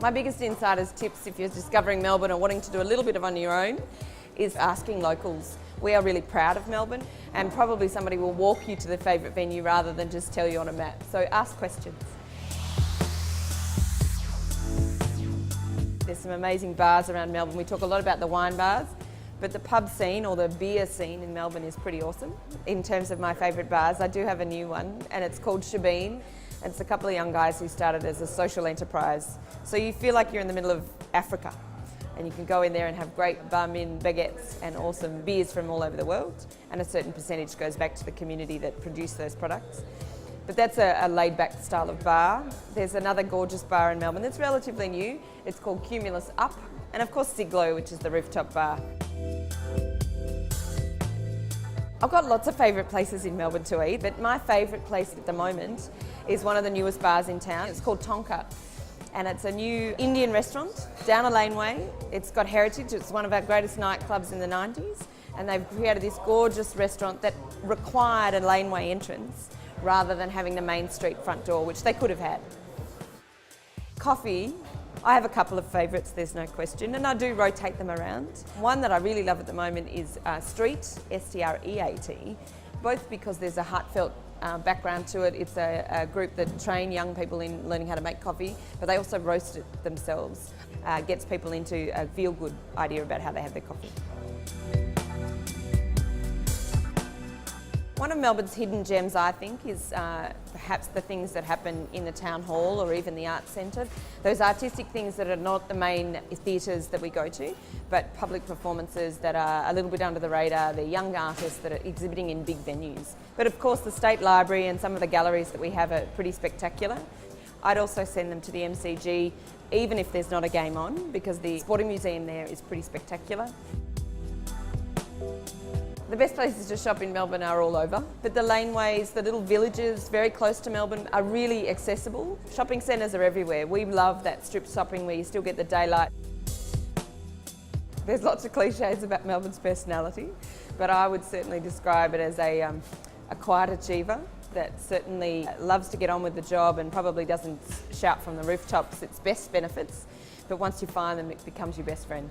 My biggest insider's tips if you're discovering Melbourne or wanting to do a little bit of on your own is asking locals. We are really proud of Melbourne, and probably somebody will walk you to their favourite venue rather than just tell you on a map. So ask questions. There's some amazing bars around Melbourne. We talk a lot about the wine bars, but the pub scene or the beer scene in Melbourne is pretty awesome. In terms of my favourite bars, I do have a new one, and it's called Shebeen. It's a couple of young guys who started as a social enterprise. So you feel like you're in the middle of Africa, and you can go in there and have great bum in baguettes and awesome beers from all over the world, and a certain percentage goes back to the community that produced those products. But that's a laid-back style of bar. There's another gorgeous bar in Melbourne that's relatively new. It's called Cumulus Up, and of course Siglo, which is the rooftop bar. I've got lots of favourite places in Melbourne to eat, but my favourite place at the moment is one of the newest bars in town. It's called Tonka, and it's a new Indian restaurant down a laneway. It's got heritage. It's one of our greatest nightclubs in the 90s, and they've created this gorgeous restaurant that required a laneway entrance rather than having the main street front door, which they could have had. Coffee, I have a couple of favourites, there's no question, and I do rotate them around. One that I really love at the moment is Street, S-T-R-E-A-T, both because there's a heartfelt background to it. It's a group that train young people in learning how to make coffee, but they also roast it themselves. Gets people into a feel-good idea about how they have their coffee. One of Melbourne's hidden gems, I think, is perhaps the things that happen in the town hall or even the arts centre. Those artistic things that are not the main theatres that we go to, but public performances that are a little bit under the radar. They're young artists that are exhibiting in big venues. But of course the State Library and some of the galleries that we have are pretty spectacular. I'd also send them to the MCG, even if there's not a game on, because the Sporting Museum there is pretty spectacular. The best places to shop in Melbourne are all over, but the laneways, the little villages very close to Melbourne are really accessible. Shopping centres are everywhere. We love that strip shopping where you still get the daylight. There's lots of cliches about Melbourne's personality, but I would certainly describe it as a quiet achiever that certainly loves to get on with the job and probably doesn't shout from the rooftops its best benefits, but once you find them, it becomes your best friend.